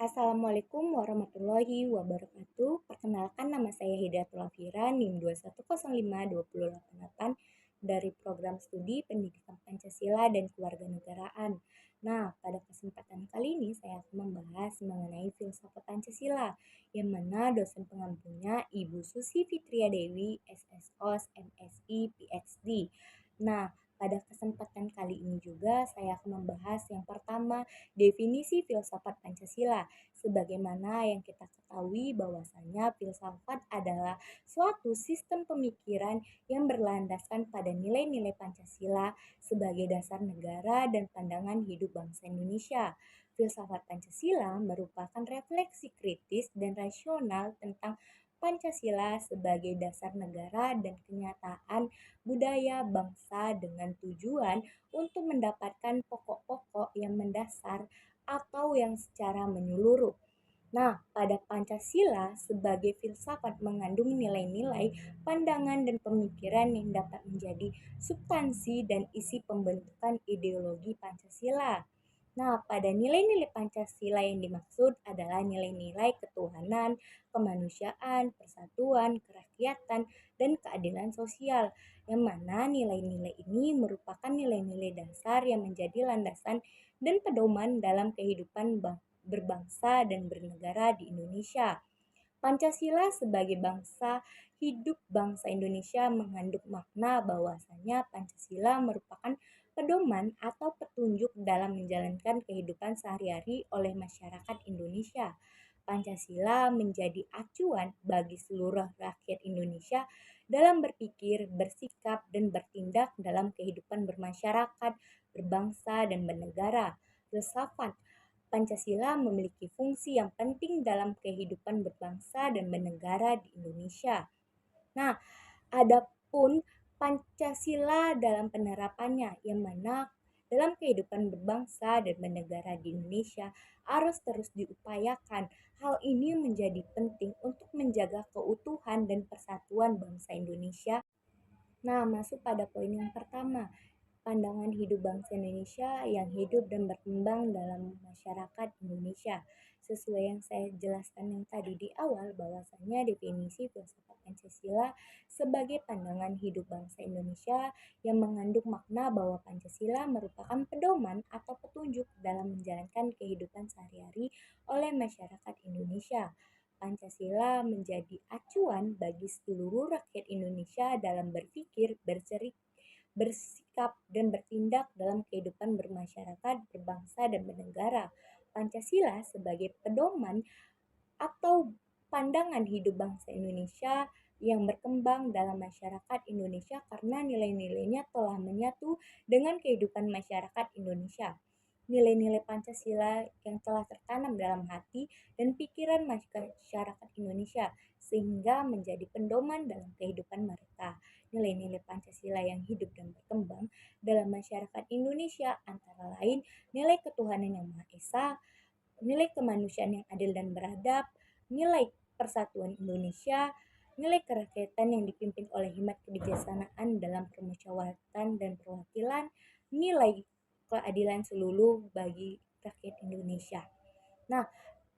Assalamualaikum warahmatullahi wabarakatuh. Perkenalkan nama saya Hidayatul Afira, NIM 2105288 dari program studi Pendidikan Pancasila dan Kewarganegaraan. Nah, pada kesempatan kali ini saya akan membahas mengenai filsafat Pancasila, yang mana dosen pengampunya Ibu Susi Fitria Dewi, SSOS, MSI, PhD. Nah, pada kesempatan kali ini juga saya akan membahas yang pertama, definisi filsafat Pancasila. Sebagaimana yang kita ketahui bahwasanya filsafat adalah suatu sistem pemikiran yang berlandaskan pada nilai-nilai Pancasila sebagai dasar negara dan pandangan hidup bangsa Indonesia. Filsafat Pancasila merupakan refleksi kritis dan rasional tentang Pancasila sebagai dasar negara dan kenyataan budaya bangsa dengan tujuan untuk mendapatkan pokok-pokok yang mendasar atau yang secara menyeluruh. Nah, pada Pancasila sebagai filsafat mengandung nilai-nilai, pandangan dan pemikiran yang dapat menjadi substansi dan isi pembentukan ideologi Pancasila. Nah, pada nilai-nilai Pancasila yang dimaksud adalah nilai-nilai ketuhanan, kemanusiaan, persatuan, kerakyatan, dan keadilan sosial, yang mana nilai-nilai ini merupakan nilai-nilai dasar yang menjadi landasan dan pedoman dalam kehidupan berbangsa dan bernegara di Indonesia. Pancasila sebagai bangsa hidup bangsa Indonesia mengandung makna bahwasanya Pancasila merupakan pedoman atau petunjuk dalam menjalankan kehidupan sehari-hari oleh masyarakat Indonesia. Pancasila menjadi acuan bagi seluruh rakyat Indonesia dalam berpikir, bersikap, dan bertindak dalam kehidupan bermasyarakat, berbangsa, dan bernegara. Filsafat Pancasila memiliki fungsi yang penting dalam kehidupan berbangsa dan bernegara di Indonesia. Nah, adapun Pancasila dalam penerapannya, yang mana dalam kehidupan berbangsa dan bernegara di Indonesia harus terus diupayakan. Hal ini menjadi penting untuk menjaga keutuhan dan persatuan bangsa Indonesia. Nah, masuk pada poin yang pertama, pandangan hidup bangsa Indonesia yang hidup dan berkembang dalam masyarakat Indonesia. Sesuai yang saya jelaskan yang tadi di awal, bahwasanya definisi filsafat Pancasila sebagai pandangan hidup bangsa Indonesia yang mengandung makna bahwa Pancasila merupakan pedoman atau petunjuk dalam menjalankan kehidupan sehari-hari oleh masyarakat Indonesia. Pancasila menjadi acuan bagi seluruh rakyat Indonesia dalam berpikir, bersikap, dan bertindak dalam kehidupan bermasyarakat, berbangsa, dan bernegara. Pancasila sebagai pedoman atau pandangan hidup bangsa Indonesia yang berkembang dalam masyarakat Indonesia karena nilai-nilainya telah menyatu dengan kehidupan masyarakat Indonesia. Nilai-nilai Pancasila yang telah tertanam dalam hati dan pikiran masyarakat Indonesia sehingga menjadi pedoman dalam kehidupan mereka. Nilai-nilai Pancasila yang hidup dan berkembang dalam masyarakat Indonesia antara lain nilai ketuhanan yang Maha Esa, nilai kemanusiaan yang adil dan beradab, nilai persatuan Indonesia, nilai kerakyatan yang dipimpin oleh hikmat kebijaksanaan dalam permusyawaratan dan perwakilan, nilai keadilan seluruh bagi rakyat Indonesia. Nah,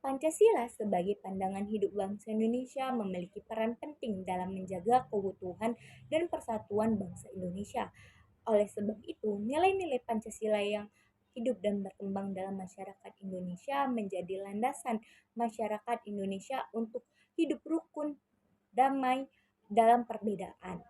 Pancasila sebagai pandangan hidup bangsa Indonesia memiliki peran penting dalam menjaga keutuhan dan persatuan bangsa Indonesia. Oleh sebab itu, nilai-nilai Pancasila yang hidup dan berkembang dalam masyarakat Indonesia menjadi landasan masyarakat Indonesia untuk hidup rukun, damai dalam perbedaan.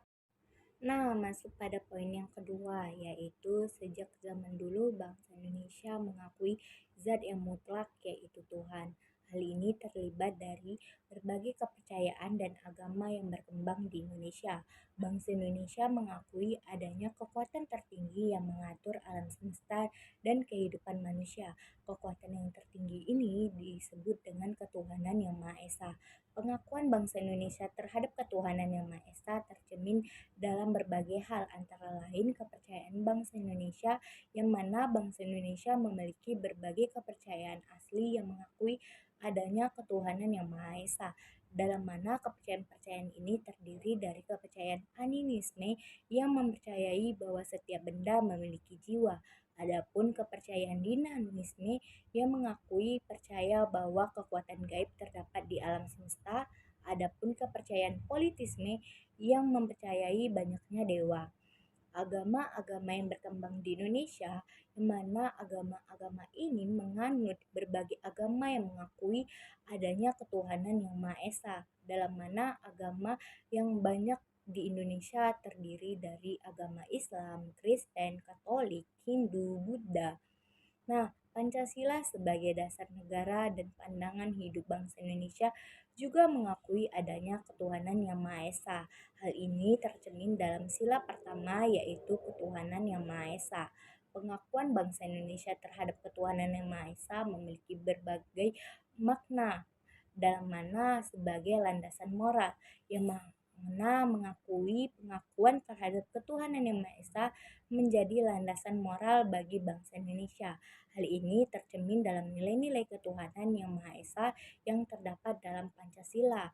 Nah, masuk pada poin yang kedua, yaitu sejak zaman dulu bangsa Indonesia mengakui zat yang mutlak yaitu Tuhan. Hal ini terlibat dari berbagai kepercayaan dan agama yang berkembang di Indonesia. Bangsa Indonesia mengakui adanya kekuatan tertinggi yang mengatur alam semesta dan kehidupan manusia. Kekuatan yang tertinggi ini disebut dengan ketuhanan yang Maha Esa. Pengakuan bangsa Indonesia terhadap ketuhanan yang Maha Esa tercermin dalam berbagai hal, antara lain kepercayaan bangsa Indonesia, yang mana bangsa Indonesia memiliki berbagai kepercayaan asli yang mengakui adanya ketuhanan yang Maha Esa. dalam mana kepercayaan-kepercayaan ini terdiri dari kepercayaan animisme yang mempercayai bahwa setiap benda memiliki jiwa. Adapun kepercayaan dinamisme yang mengakui percaya bahwa kekuatan gaib terdapat di alam semesta. Adapun kepercayaan politisme yang mempercayai banyaknya dewa. Agama-agama yang berkembang di Indonesia, di mana agama-agama ini menganut berbagai agama yang mengakui adanya ketuhanan yang Maha Esa, dalam mana agama yang banyak di Indonesia terdiri dari agama Islam, Kristen, Katolik, Hindu, Buddha. Nah, Pancasila sebagai dasar negara dan pandangan hidup bangsa Indonesia juga mengakui adanya ketuhanan yang Maha Esa. Hal ini tercermin dalam sila pertama yaitu ketuhanan yang Maha Esa. Pengakuan bangsa Indonesia terhadap ketuhanan yang Maha Esa memiliki berbagai makna dalam mana sebagai landasan moral yang mana mengakui pengakuan terhadap ketuhanan yang Maha Esa menjadi landasan moral bagi bangsa Indonesia. Hal ini tercermin dalam nilai-nilai ketuhanan yang Maha Esa yang terdapat dalam Pancasila,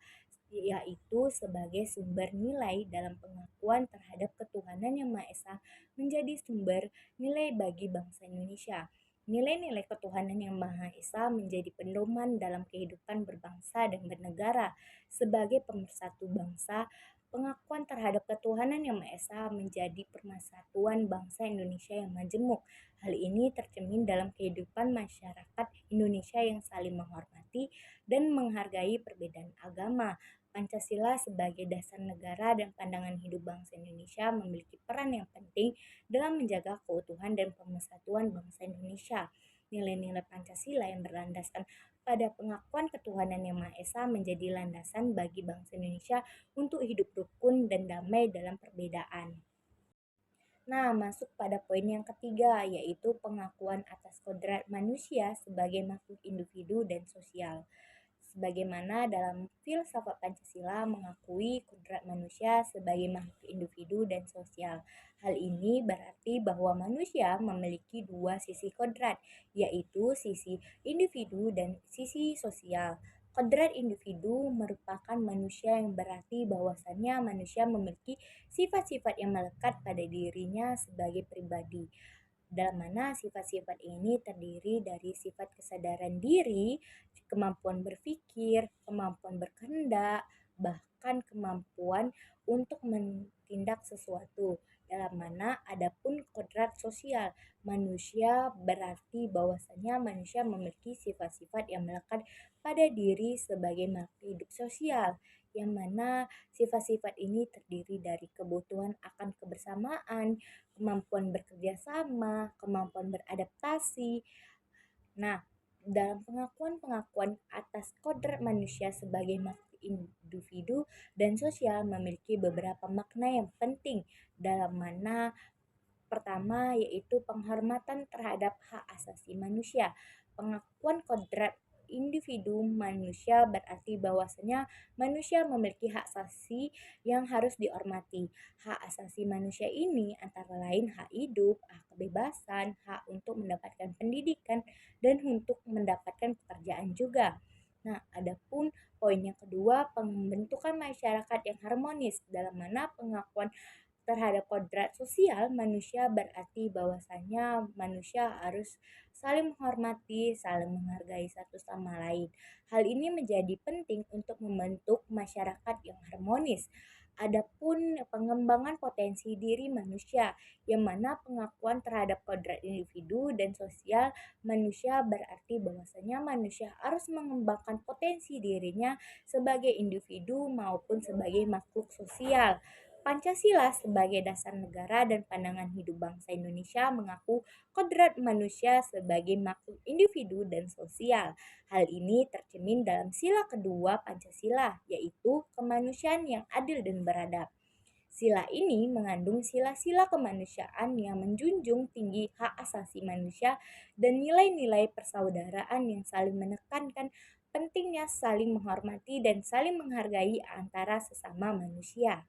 yaitu sebagai sumber nilai dalam pengakuan terhadap ketuhanan yang Maha Esa menjadi sumber nilai bagi bangsa Indonesia. Nilai-nilai ketuhanan yang Maha Esa menjadi pedoman dalam kehidupan berbangsa dan bernegara. Sebagai pemersatu bangsa, pengakuan terhadap ketuhanan yang Maha Esa menjadi persatuan bangsa Indonesia yang majemuk. Hal ini tercermin dalam kehidupan masyarakat Indonesia yang saling menghormati dan menghargai perbedaan agama. Pancasila sebagai dasar negara dan pandangan hidup bangsa Indonesia memiliki peran yang penting dalam menjaga keutuhan dan pemersatuan bangsa Indonesia. Nilai-nilai Pancasila yang berlandaskan pada pengakuan ketuhanan yang Maha Esa menjadi landasan bagi bangsa Indonesia untuk hidup rukun dan damai dalam perbedaan. Nah, masuk pada poin yang ketiga, yaitu pengakuan atas kodrat manusia sebagai makhluk individu dan sosial. Sebagaimana dalam filsafat Pancasila mengakui kodrat manusia sebagai makhluk individu dan sosial. Hal ini berarti bahwa manusia memiliki dua sisi kodrat, yaitu sisi individu dan sisi sosial. Kodrat individu merupakan manusia yang berarti bahwasannya manusia memiliki sifat-sifat yang melekat pada dirinya sebagai pribadi, dalam mana sifat-sifat ini terdiri dari sifat kesadaran diri, kemampuan berpikir, kemampuan berkehendak, bahkan kemampuan untuk menindak sesuatu. Dalam mana adapun kodrat sosial, manusia berarti bahwasanya manusia memiliki sifat-sifat yang melekat pada diri sebagai makhluk hidup sosial, yang mana sifat-sifat ini terdiri dari kebutuhan akan kebersamaan, kemampuan bekerja sama, kemampuan beradaptasi. Nah, dalam pengakuan-pengakuan atas kodrat manusia sebagai makhluk individu dan sosial memiliki beberapa makna yang penting, dalam mana pertama yaitu penghormatan terhadap hak asasi manusia. Pengakuan kodrat individu manusia berarti bahwasanya manusia memiliki hak asasi yang harus dihormati. Hak asasi manusia ini antara lain hak hidup, hak kebebasan, hak untuk mendapatkan pendidikan, dan untuk mendapatkan pekerjaan juga. Nah, adapun poin yang kedua, pembentukan masyarakat yang harmonis, dalam mana pengakuan terhadap kodrat sosial manusia berarti bahwasanya manusia harus saling menghormati, saling menghargai satu sama lain. Hal ini menjadi penting untuk membentuk masyarakat yang harmonis. Adapun pengembangan potensi diri manusia, yang mana pengakuan terhadap kodrat individu dan sosial manusia berarti bahwasanya manusia harus mengembangkan potensi dirinya sebagai individu maupun sebagai makhluk sosial. Pancasila sebagai dasar negara dan pandangan hidup bangsa Indonesia mengaku kodrat manusia sebagai makhluk individu dan sosial. Hal ini tercermin dalam sila kedua Pancasila, yaitu kemanusiaan yang adil dan beradab. Sila ini mengandung sila-sila kemanusiaan yang menjunjung tinggi hak asasi manusia dan nilai-nilai persaudaraan yang saling menekankan pentingnya saling menghormati dan saling menghargai antara sesama manusia.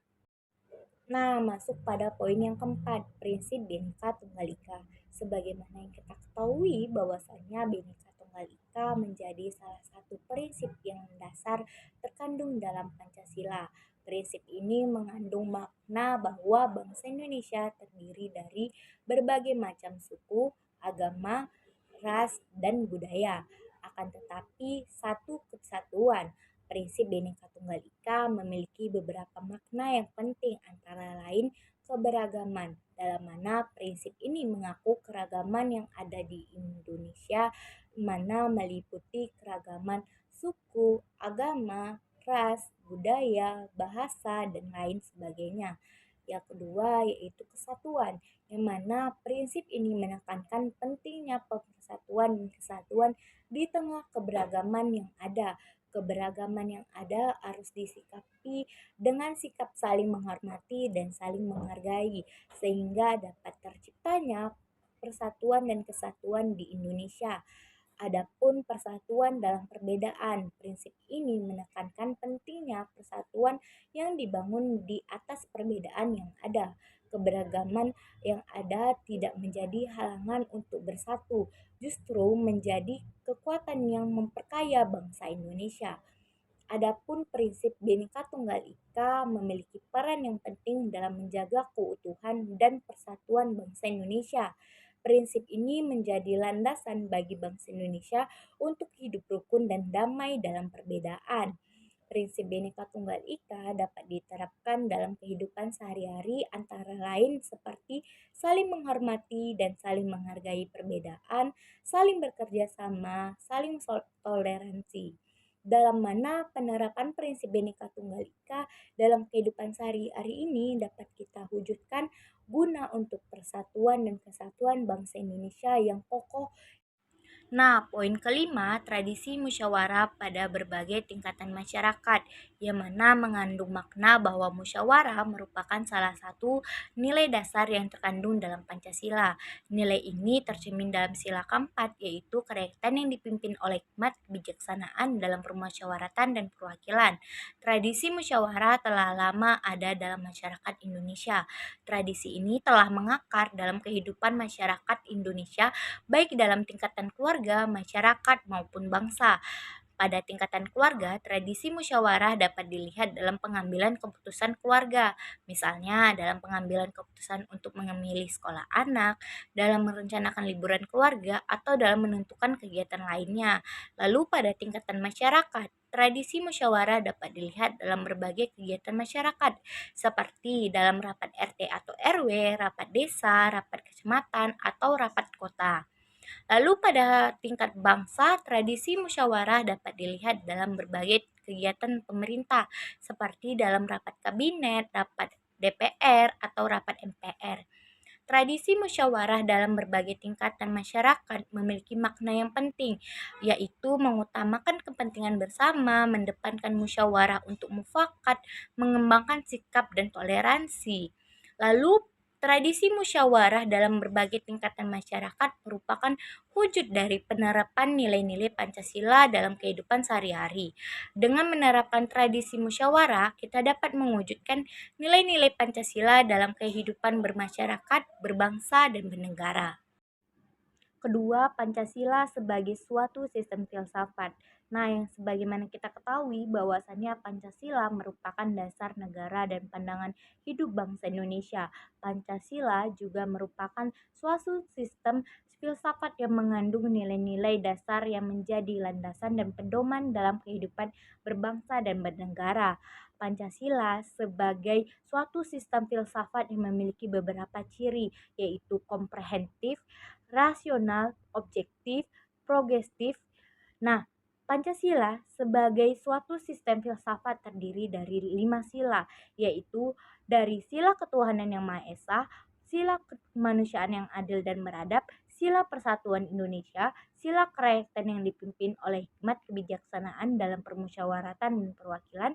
Nah, masuk pada poin yang keempat, prinsip Bhinneka Tunggal Ika. Sebagaimana yang kita ketahui bahwasannya Bhinneka Tunggal Ika menjadi salah satu prinsip yang mendasar terkandung dalam Pancasila. Prinsip ini mengandung makna bahwa bangsa Indonesia terdiri dari berbagai macam suku, agama, ras, dan budaya. Akan tetapi, satu kesatuan. Prinsip Bhinneka Tunggal Ika memiliki beberapa makna yang penting, antara lain keberagaman, dalam mana prinsip ini mengaku keragaman yang ada di Indonesia, mana meliputi keragaman suku, agama, ras, budaya, bahasa, dan lain sebagainya. Yang kedua yaitu kesatuan, yang mana prinsip ini menekankan pentingnya persatuan dan kesatuan di tengah keberagaman yang ada. Keberagaman yang ada harus disikapi dengan sikap saling menghormati dan saling menghargai, sehingga dapat terciptanya persatuan dan kesatuan di Indonesia. Adapun persatuan dalam perbedaan, prinsip ini menekankan pentingnya persatuan yang dibangun di atas perbedaan yang ada. Keberagaman yang ada tidak menjadi halangan untuk bersatu, justru menjadi kekuatan yang memperkaya bangsa Indonesia. Adapun prinsip Bhinneka Tunggal Ika memiliki peran yang penting dalam menjaga keutuhan dan persatuan bangsa Indonesia. Prinsip ini menjadi landasan bagi bangsa Indonesia untuk hidup rukun dan damai dalam perbedaan. Prinsip Bhinneka Tunggal Ika dapat diterapkan dalam kehidupan sehari-hari, antara lain seperti saling menghormati dan saling menghargai perbedaan, saling bekerja sama, saling toleransi. Dalam mana penerapan prinsip Bhinneka Tunggal Ika dalam kehidupan sehari-hari ini dapat kita wujudkan guna untuk persatuan dan kesatuan bangsa Indonesia yang kokoh. Nah, poin kelima, tradisi musyawarah pada berbagai tingkatan masyarakat, yang mana mengandung makna bahwa musyawarah merupakan salah satu nilai dasar yang terkandung dalam Pancasila. Nilai ini tercermin dalam sila keempat, yaitu kerakyatan yang dipimpin oleh hikmat kebijaksanaan dalam permusyawaratan dan perwakilan. Tradisi musyawarah telah lama ada dalam masyarakat Indonesia. Tradisi ini telah mengakar dalam kehidupan masyarakat Indonesia baik dalam tingkatan keluarga, masyarakat, maupun bangsa. Pada tingkatan keluarga, tradisi musyawarah dapat dilihat dalam pengambilan keputusan keluarga, misalnya dalam pengambilan keputusan untuk memilih sekolah anak, dalam merencanakan liburan keluarga, atau dalam menentukan kegiatan lainnya. Lalu pada tingkatan masyarakat, tradisi musyawarah dapat dilihat dalam berbagai kegiatan masyarakat, seperti dalam rapat RT atau RW, rapat desa, rapat kecamatan, atau rapat kota. Lalu pada tingkat bangsa, tradisi musyawarah dapat dilihat dalam berbagai kegiatan pemerintah, seperti dalam rapat kabinet, rapat DPR, atau rapat MPR. Tradisi musyawarah dalam berbagai tingkatan masyarakat memiliki makna yang penting, yaitu mengutamakan kepentingan bersama, mendepankan musyawarah untuk mufakat, mengembangkan sikap dan toleransi. Lalu, tradisi musyawarah dalam berbagai tingkatan masyarakat merupakan wujud dari penerapan nilai-nilai Pancasila dalam kehidupan sehari-hari. Dengan menerapkan tradisi musyawarah, kita dapat mewujudkan nilai-nilai Pancasila dalam kehidupan bermasyarakat, berbangsa, dan bernegara. Kedua, Pancasila sebagai suatu sistem filsafat. Nah, yang sebagaimana kita ketahui bahwasannya Pancasila merupakan dasar negara dan pandangan hidup bangsa Indonesia. Pancasila juga merupakan suatu sistem filsafat yang mengandung nilai-nilai dasar yang menjadi landasan dan pedoman dalam kehidupan berbangsa dan bernegara. Pancasila sebagai suatu sistem filsafat yang memiliki beberapa ciri, yaitu komprehensif, rasional, objektif, progresif. Nah, Pancasila sebagai suatu sistem filsafat terdiri dari 5 sila, yaitu dari sila ketuhanan yang Maha Esa, sila kemanusiaan yang adil dan beradab, sila persatuan Indonesia, sila kerakyatan yang dipimpin oleh hikmat kebijaksanaan dalam permusyawaratan dan perwakilan,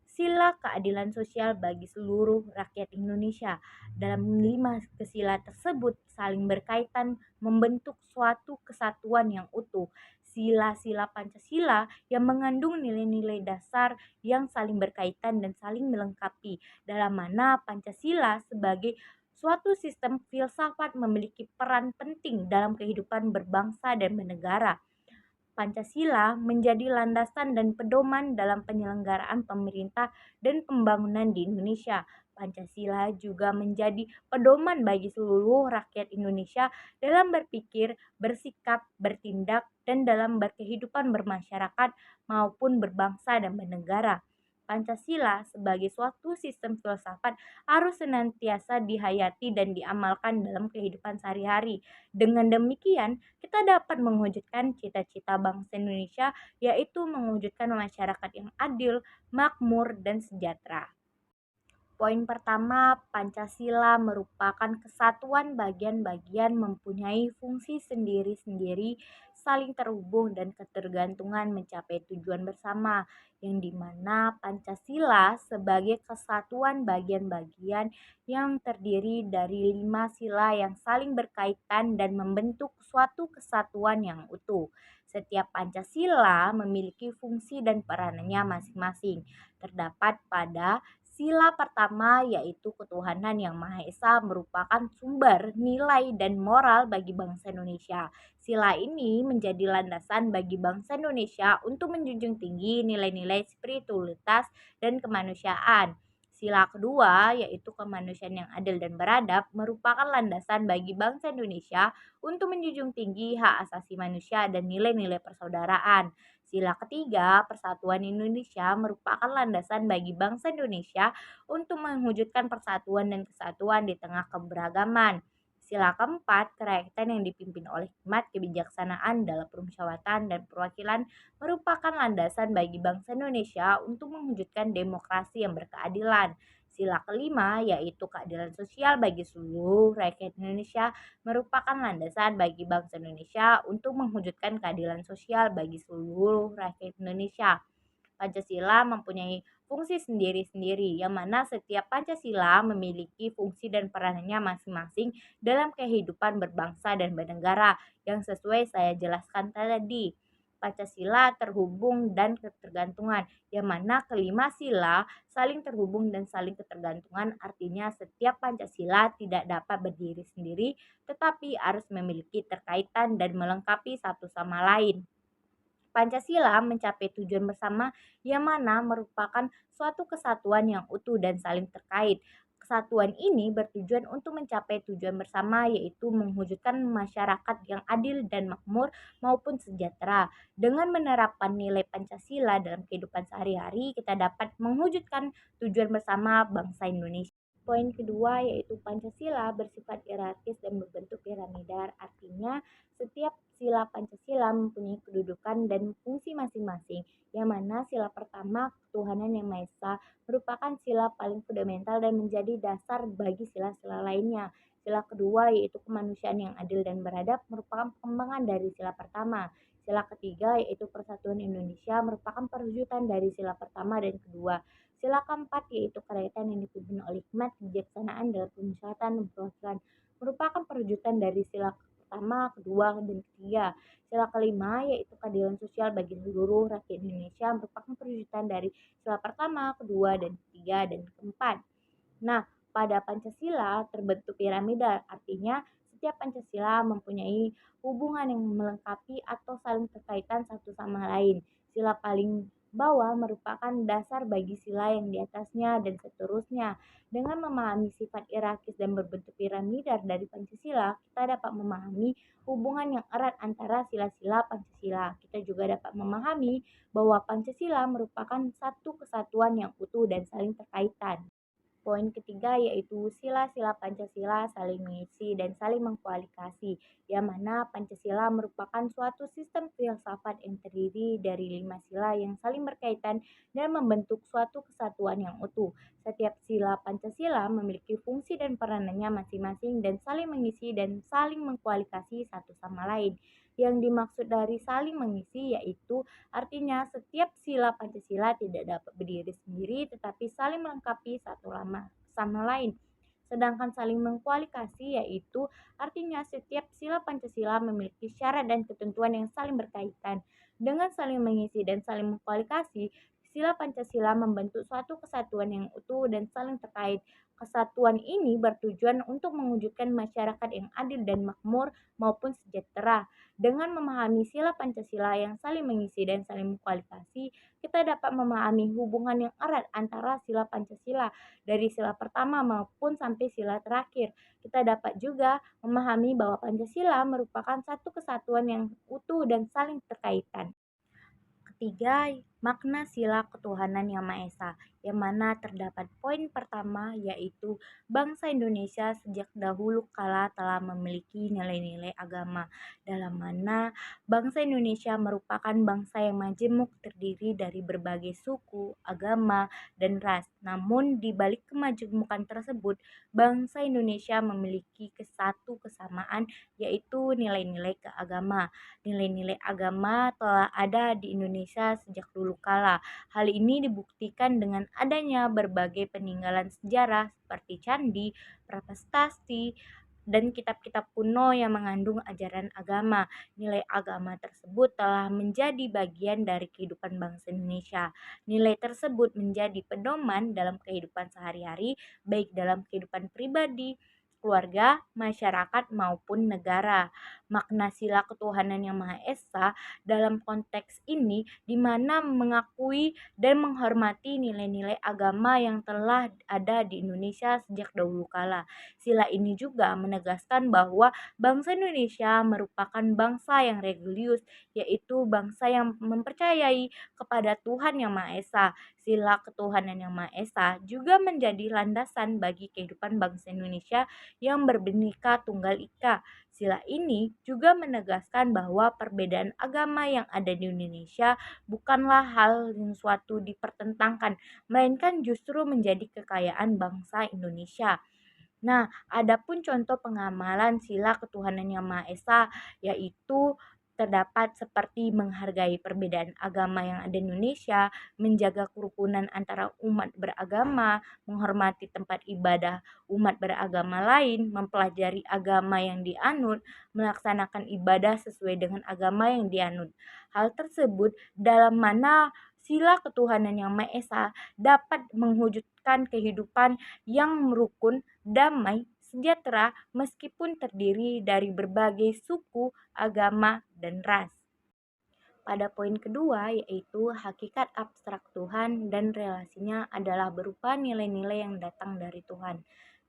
sila keadilan sosial bagi seluruh rakyat Indonesia. Dalam 5 sila tersebut saling berkaitan membentuk suatu kesatuan yang utuh. Sila-sila Pancasila yang mengandung nilai-nilai dasar yang saling berkaitan dan saling melengkapi, dalam mana Pancasila sebagai suatu sistem filsafat memiliki peran penting dalam kehidupan berbangsa dan bernegara. Pancasila menjadi landasan dan pedoman dalam penyelenggaraan pemerintah dan pembangunan di Indonesia. Pancasila juga menjadi pedoman bagi seluruh rakyat Indonesia dalam berpikir, bersikap, bertindak, dan dalam berkehidupan bermasyarakat maupun berbangsa dan bernegara. Pancasila sebagai suatu sistem filsafat harus senantiasa dihayati dan diamalkan dalam kehidupan sehari-hari. Dengan demikian, kita dapat mewujudkan cita-cita bangsa Indonesia, yaitu mewujudkan masyarakat yang adil, makmur, dan sejahtera. Poin pertama, Pancasila merupakan kesatuan bagian-bagian mempunyai fungsi sendiri-sendiri, saling terhubung dan ketergantungan mencapai tujuan bersama, yang dimana Pancasila sebagai kesatuan bagian-bagian yang terdiri dari 5 sila yang saling berkaitan dan membentuk suatu kesatuan yang utuh. Setiap Pancasila memiliki fungsi dan peranannya masing-masing. Terdapat pada sila pertama yaitu ketuhanan yang Maha Esa merupakan sumber nilai dan moral bagi bangsa Indonesia. Sila ini menjadi landasan bagi bangsa Indonesia untuk menjunjung tinggi nilai-nilai spiritualitas dan kemanusiaan. Sila kedua yaitu kemanusiaan yang adil dan beradab merupakan landasan bagi bangsa Indonesia untuk menjunjung tinggi hak asasi manusia dan nilai-nilai persaudaraan. Sila ketiga, Persatuan Indonesia merupakan landasan bagi bangsa Indonesia untuk mewujudkan persatuan dan kesatuan di tengah keberagaman. Sila keempat, kerakyatan yang dipimpin oleh hikmat kebijaksanaan dalam permusyawaratan dan perwakilan merupakan landasan bagi bangsa Indonesia untuk mewujudkan demokrasi yang berkeadilan. Sila kelima, yaitu keadilan sosial bagi seluruh rakyat Indonesia, merupakan landasan bagi bangsa Indonesia untuk mewujudkan keadilan sosial bagi seluruh rakyat Indonesia. Pancasila mempunyai fungsi sendiri-sendiri, yang mana setiap Pancasila memiliki fungsi dan peranannya masing-masing dalam kehidupan berbangsa dan bernegara yang sesuai saya jelaskan tadi. Pancasila terhubung dan ketergantungan, yang mana kelima sila saling terhubung dan saling ketergantungan, artinya setiap Pancasila tidak dapat berdiri sendiri tetapi harus memiliki terkaitan dan melengkapi satu sama lain. Pancasila mencapai tujuan bersama yang mana merupakan suatu kesatuan yang utuh dan saling terkait. Kesatuan ini bertujuan untuk mencapai tujuan bersama yaitu mewujudkan masyarakat yang adil dan makmur maupun sejahtera. Dengan menerapkan nilai Pancasila dalam kehidupan sehari-hari, kita dapat mewujudkan tujuan bersama bangsa Indonesia. Poin kedua yaitu Pancasila bersifat hierarkis dan berbentuk piramidal. Artinya setiap sila Pancasila mempunyai kedudukan dan fungsi masing-masing. Yang mana sila pertama ketuhanan yang Maha Esa merupakan sila paling fundamental dan menjadi dasar bagi sila-sila lainnya. Sila kedua yaitu kemanusiaan yang adil dan beradab merupakan pengembangan dari sila pertama. Sila ketiga yaitu persatuan Indonesia merupakan perwujudan dari sila pertama dan kedua. Sila keempat yaitu kerakyatan yang dipimpin oleh hikmat kebijaksanaan dalam permusyawaratan dan perwakilan merupakan perwujudan dari sila pertama, kedua, dan ketiga. Sila kelima yaitu keadilan sosial bagi seluruh rakyat Indonesia merupakan perwujudan dari sila pertama, kedua, dan ketiga, dan keempat. Nah, pada Pancasila terbentuk piramida, artinya setiap Pancasila mempunyai hubungan yang melengkapi atau saling terkaitan satu sama lain. Sila paling bawah merupakan dasar bagi sila yang di atasnya dan seterusnya. Dengan memahami sifat hierarkis dan berbentuk piramida dari Pancasila, kita dapat memahami hubungan yang erat antara sila-sila Pancasila. Kita juga dapat memahami bahwa Pancasila merupakan satu kesatuan yang utuh dan saling terkaitan. Poin ketiga yaitu sila-sila Pancasila saling mengisi dan saling mengkualifikasi, yang mana Pancasila merupakan suatu sistem filsafat yang terdiri dari 5 sila yang saling berkaitan dan membentuk suatu kesatuan yang utuh. Setiap sila Pancasila memiliki fungsi dan peranannya masing-masing dan saling mengisi dan saling mengkualifikasi satu sama lain. Yang dimaksud dari saling mengisi yaitu artinya setiap sila Pancasila tidak dapat berdiri sendiri tetapi saling melengkapi satu sama lain. Sedangkan saling mengkualifikasi yaitu artinya setiap sila Pancasila memiliki syarat dan ketentuan yang saling berkaitan. Dengan saling mengisi dan saling mengkualifikasi, Sila Pancasila membentuk suatu kesatuan yang utuh dan saling terkait. Kesatuan ini bertujuan untuk mewujudkan masyarakat yang adil dan makmur maupun sejahtera. Dengan memahami sila Pancasila yang saling mengisi dan saling mengkualifikasi, kita dapat memahami hubungan yang erat antara sila Pancasila dari sila pertama maupun sampai sila terakhir. Kita dapat juga memahami bahwa Pancasila merupakan satu kesatuan yang utuh dan saling terkaitan. Ketiga, makna sila ketuhanan yang Maha Esa, yang mana terdapat poin pertama yaitu bangsa Indonesia sejak dahulu kala telah memiliki nilai-nilai agama, dalam mana bangsa Indonesia merupakan bangsa yang majemuk terdiri dari berbagai suku, agama, dan ras. Namun di balik kemajemukan tersebut, bangsa Indonesia memiliki satu kesamaan yaitu nilai-nilai keagama. Nilai-nilai agama telah ada di Indonesia sejak dulu kala. Hal ini dibuktikan dengan adanya berbagai peninggalan sejarah seperti candi, prasasti, dan kitab-kitab kuno yang mengandung ajaran agama. Nilai agama tersebut telah menjadi bagian dari kehidupan bangsa Indonesia. Nilai tersebut menjadi pedoman dalam kehidupan sehari-hari, baik dalam kehidupan pribadi, keluarga, masyarakat, maupun negara. Makna sila ketuhanan yang Maha Esa dalam konteks ini di mana mengakui dan menghormati nilai-nilai agama yang telah ada di Indonesia sejak dahulu kala. Sila ini juga menegaskan bahwa bangsa Indonesia merupakan bangsa yang religius, yaitu bangsa yang mempercayai kepada Tuhan yang Maha Esa. Sila ketuhanan yang Maha Esa juga menjadi landasan bagi kehidupan bangsa Indonesia yang berbhinneka tunggal ika. Sila ini juga menegaskan bahwa perbedaan agama yang ada di Indonesia bukanlah hal yang suatu dipertentangkan, melainkan justru menjadi kekayaan bangsa Indonesia. Nah, adapun contoh pengamalan sila ketuhanan yang Maha Esa yaitu terdapat seperti menghargai perbedaan agama yang ada di Indonesia, menjaga kerukunan antara umat beragama, menghormati tempat ibadah umat beragama lain, mempelajari agama yang dianut, melaksanakan ibadah sesuai dengan agama yang dianut. Hal tersebut dalam mana sila ketuhanan yang Maha Esa dapat mewujudkan kehidupan yang rukun, damai, sejahtera meskipun terdiri dari berbagai suku, agama, dan ras. Pada poin kedua yaitu hakikat abstrak Tuhan dan relasinya adalah berupa nilai-nilai yang datang dari Tuhan.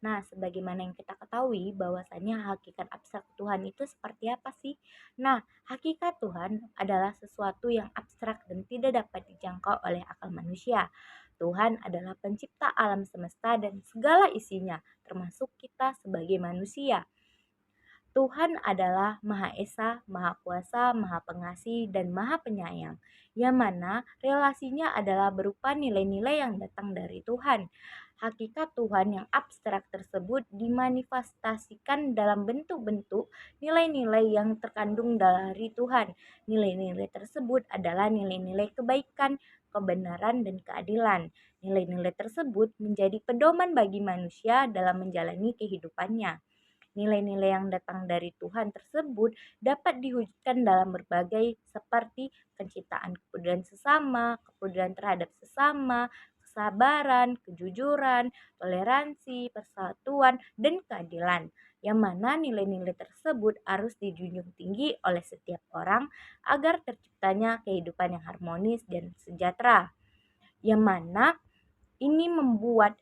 Nah, sebagaimana yang kita ketahui bahwasanya hakikat abstrak Tuhan itu seperti apa sih? Nah, hakikat Tuhan adalah sesuatu yang abstrak dan tidak dapat dijangkau oleh akal manusia. Tuhan adalah pencipta alam semesta dan segala isinya, termasuk kita sebagai manusia. Tuhan adalah Maha Esa, Maha Kuasa, Maha Pengasih, dan Maha Penyayang, yang mana relasinya adalah berupa nilai-nilai yang datang dari Tuhan. Hakikat Tuhan yang abstrak tersebut dimanifestasikan dalam bentuk-bentuk nilai-nilai yang terkandung dari Tuhan. Nilai-nilai tersebut adalah nilai-nilai kebaikan, kebenaran, dan keadilan. Nilai-nilai tersebut menjadi pedoman bagi manusia dalam menjalani kehidupannya. Nilai-nilai yang datang dari Tuhan tersebut dapat diwujudkan dalam berbagai seperti penciptaan kepedulian sesama, kepedulian terhadap sesama, kesabaran, kejujuran, toleransi, persatuan, dan keadilan. Yang mana nilai-nilai tersebut harus dijunjung tinggi oleh setiap orang agar terciptanya kehidupan yang harmonis dan sejahtera. Yang mana ini membuat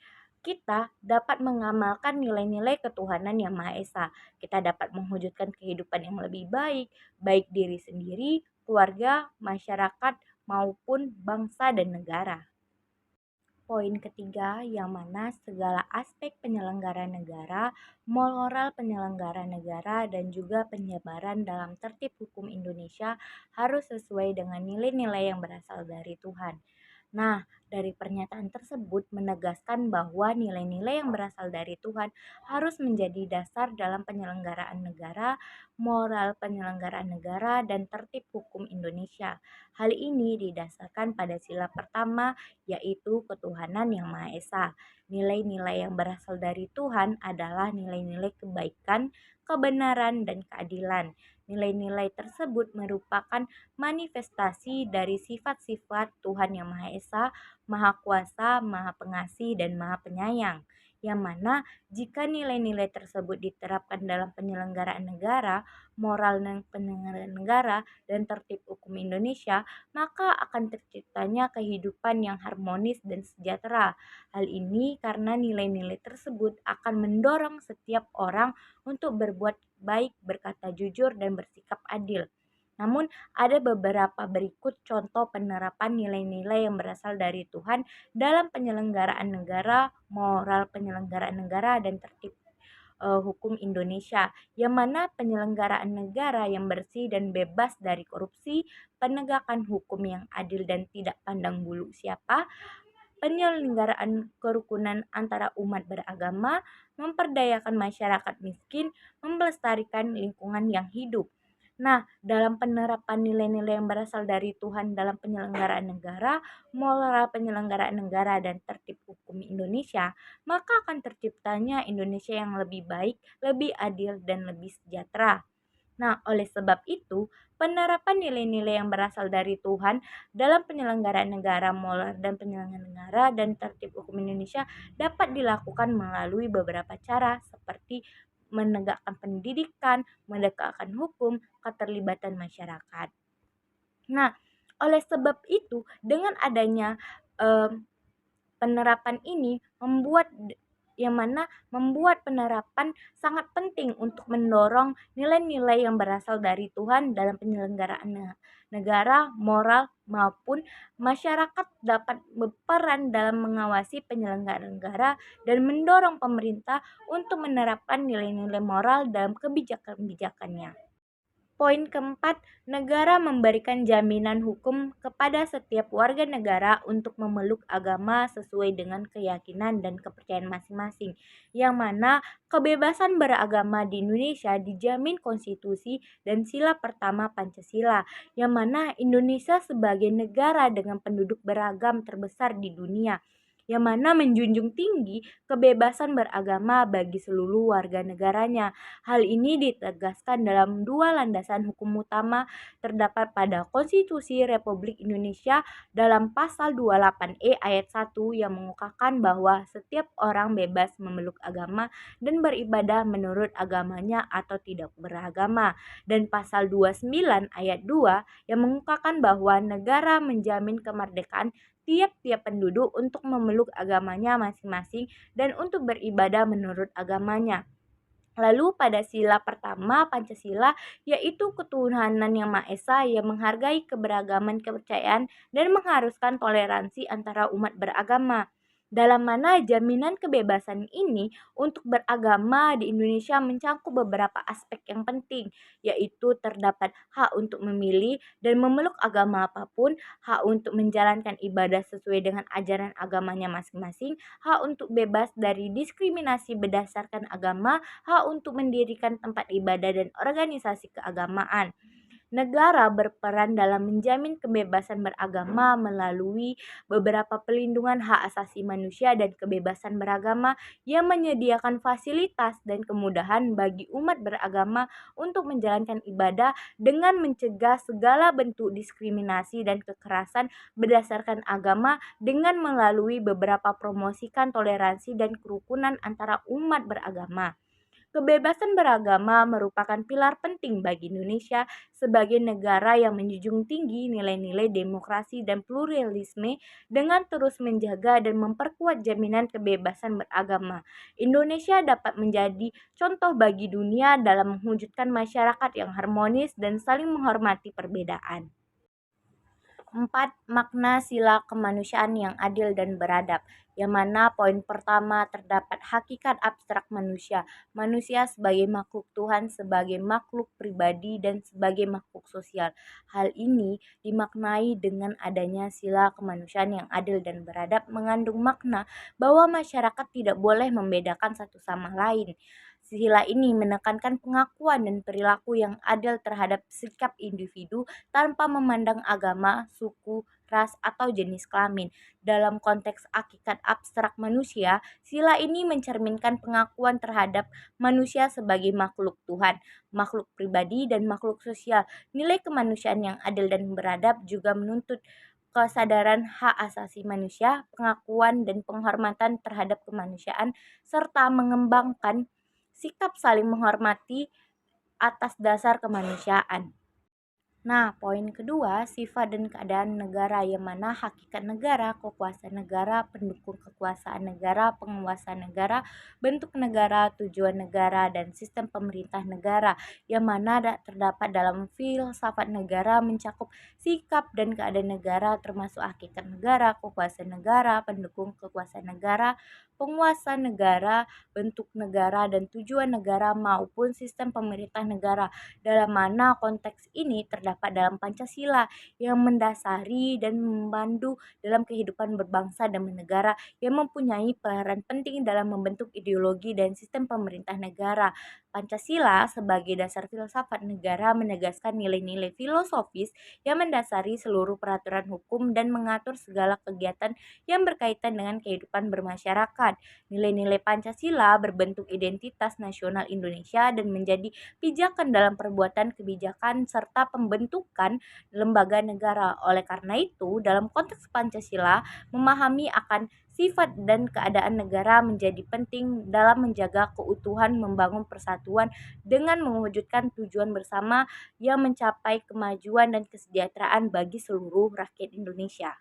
kita dapat mengamalkan nilai-nilai ketuhanan yang Maha Esa. Kita dapat mewujudkan kehidupan yang lebih baik, baik diri sendiri, keluarga, masyarakat, maupun bangsa dan negara. Poin ketiga, yang mana segala aspek penyelenggara negara, moral penyelenggara negara, dan juga penyebaran dalam tertib hukum Indonesia harus sesuai dengan nilai-nilai yang berasal dari Tuhan. Nah, Dari pernyataan tersebut menegaskan bahwa nilai-nilai yang berasal dari Tuhan harus menjadi dasar dalam penyelenggaraan negara, moral penyelenggaraan negara, dan tertib hukum Indonesia. Hal ini didasarkan pada sila pertama, yaitu ketuhanan yang Maha Esa. Nilai-nilai yang berasal dari Tuhan adalah nilai-nilai kebaikan, kebenaran, dan keadilan. Nilai-nilai tersebut merupakan manifestasi dari sifat-sifat Tuhan yang Maha Esa, Maha Kuasa, Maha Pengasih, dan Maha Penyayang. Yang mana jika nilai-nilai tersebut diterapkan dalam penyelenggaraan negara, moral dan penyelenggaraan negara, dan tertib hukum Indonesia, maka akan terciptanya kehidupan yang harmonis dan sejahtera. Hal ini karena nilai-nilai tersebut akan mendorong setiap orang untuk berbuat baik, berkata jujur, dan bersikap adil. Namun, ada beberapa berikut contoh penerapan nilai-nilai yang berasal dari Tuhan dalam penyelenggaraan negara, moral penyelenggaraan negara, dan tertib hukum Indonesia, yang mana penyelenggaraan negara yang bersih dan bebas dari korupsi, penegakan hukum yang adil dan tidak pandang bulu siapa, penyelenggaraan kerukunan antara umat beragama, memperdayakan masyarakat miskin, melestarikan lingkungan yang hidup. Nah, dalam penerapan nilai-nilai yang berasal dari Tuhan dalam penyelenggaraan negara, moral penyelenggaraan negara, dan tertib hukum Indonesia, maka akan terciptanya Indonesia yang lebih baik, lebih adil, dan lebih sejahtera. Nah, oleh sebab itu, penerapan nilai-nilai yang berasal dari Tuhan dalam penyelenggaraan negara, moral dan penyelenggaraan negara, dan tertib hukum Indonesia dapat dilakukan melalui beberapa cara seperti menegakkan pendidikan, menegakkan hukum, keterlibatan masyarakat. Nah, oleh sebab itu, dengan adanya penerapan ini yang mana membuat penerapan sangat penting untuk mendorong nilai-nilai yang berasal dari Tuhan dalam penyelenggaraan negara, moral maupun masyarakat dapat berperan dalam mengawasi penyelenggaraan negara dan mendorong pemerintah untuk menerapkan nilai-nilai moral dalam kebijakan-kebijakannya. Poin keempat, negara memberikan jaminan hukum kepada setiap warga negara untuk memeluk agama sesuai dengan keyakinan dan kepercayaan masing-masing, yang mana kebebasan beragama di Indonesia dijamin konstitusi dan sila pertama Pancasila, yang mana Indonesia sebagai negara dengan penduduk beragam terbesar di dunia, yang mana menjunjung tinggi kebebasan beragama bagi seluruh warga negaranya. Hal ini ditegaskan dalam dua landasan hukum utama terdapat pada Konstitusi Republik Indonesia dalam pasal 28E ayat 1 yang mengungkapkan bahwa setiap orang bebas memeluk agama dan beribadah menurut agamanya atau tidak beragama, dan pasal 29 ayat 2 yang mengungkapkan bahwa negara menjamin kemerdekaan tiap-tiap penduduk untuk memeluk agamanya masing-masing dan untuk beribadah menurut agamanya. Lalu pada sila pertama Pancasila, yaitu ketuhanan yang Maha Esa yang menghargai keberagaman kepercayaan dan mengharuskan toleransi antara umat beragama. Dalam mana jaminan kebebasan ini untuk beragama di Indonesia mencakup beberapa aspek yang penting, yaitu terdapat hak untuk memilih dan memeluk agama apapun, hak untuk menjalankan ibadah sesuai dengan ajaran agamanya masing-masing, hak untuk bebas dari diskriminasi berdasarkan agama, hak untuk mendirikan tempat ibadah dan organisasi keagamaan. Negara berperan dalam menjamin kebebasan beragama melalui beberapa pelindungan hak asasi manusia dan kebebasan beragama yang menyediakan fasilitas dan kemudahan bagi umat beragama untuk menjalankan ibadah dengan mencegah segala bentuk diskriminasi dan kekerasan berdasarkan agama dengan melalui beberapa promosikan toleransi dan kerukunan antara umat beragama. Kebebasan beragama merupakan pilar penting bagi Indonesia sebagai negara yang menjunjung tinggi nilai-nilai demokrasi dan pluralisme dengan terus menjaga dan memperkuat jaminan kebebasan beragama. Indonesia dapat menjadi contoh bagi dunia dalam mewujudkan masyarakat yang harmonis dan saling menghormati perbedaan. 4. Makna sila kemanusiaan yang adil dan beradab, yang mana poin pertama terdapat hakikat abstrak manusia, manusia sebagai makhluk Tuhan, sebagai makhluk pribadi, dan sebagai makhluk sosial. Hal ini dimaknai dengan adanya sila kemanusiaan yang adil dan beradab mengandung makna bahwa masyarakat tidak boleh membedakan satu sama lain. Sila ini menekankan pengakuan dan perilaku yang adil terhadap sikap individu tanpa memandang agama, suku, ras, atau jenis kelamin. Dalam konteks hakikat abstrak manusia, sila ini mencerminkan pengakuan terhadap manusia sebagai makhluk Tuhan, makhluk pribadi, dan makhluk sosial. Nilai kemanusiaan yang adil dan beradab juga menuntut kesadaran hak asasi manusia, pengakuan dan penghormatan terhadap kemanusiaan, serta mengembangkan sikap saling menghormati atas dasar kemanusiaan. Nah, poin kedua, sifat dan keadaan negara, yang mana hakikat negara, kekuasaan negara, pendukung kekuasaan negara, penguasa negara, bentuk negara, tujuan negara, dan sistem pemerintah negara, yang mana terdapat dalam filsafat negara mencakup sikap dan keadaan negara termasuk hakikat negara, kekuasaan negara, pendukung kekuasaan negara, penguasa negara, bentuk negara, dan tujuan negara maupun sistem pemerintah negara, dalam mana konteks ini terdapat dalam Pancasila yang mendasari dan memandu dalam kehidupan berbangsa dan bernegara, yang mempunyai peran penting dalam membentuk ideologi dan sistem pemerintah negara. Pancasila sebagai dasar filsafat negara menegaskan nilai-nilai filosofis yang mendasari seluruh peraturan hukum dan mengatur segala kegiatan yang berkaitan dengan kehidupan bermasyarakat. Nilai-nilai Pancasila berbentuk identitas nasional Indonesia dan menjadi pijakan dalam perbuatan kebijakan serta pembentukan lembaga negara. Oleh karena itu, dalam konteks Pancasila, memahami akan sifat dan keadaan negara menjadi penting dalam menjaga keutuhan, membangun persatuan dengan mewujudkan tujuan bersama yang mencapai kemajuan dan kesejahteraan bagi seluruh rakyat Indonesia.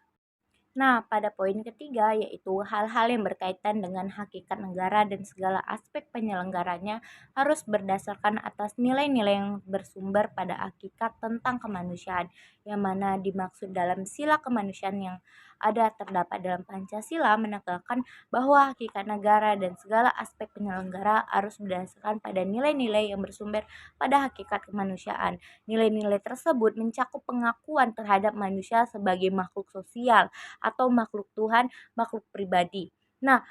Nah, pada poin ketiga yaitu hal-hal yang berkaitan dengan hakikat negara dan segala aspek penyelenggaranya harus berdasarkan atas nilai-nilai yang bersumber pada hakikat tentang kemanusiaan, yang mana dimaksud dalam sila kemanusiaan yang ada terdapat dalam Pancasila menekankan bahwa hakikat negara dan segala aspek penyelenggara harus berdasarkan pada nilai-nilai yang bersumber pada hakikat kemanusiaan. Nilai-nilai tersebut mencakup pengakuan terhadap manusia sebagai makhluk sosial atau makhluk Tuhan, makhluk pribadi. Nah,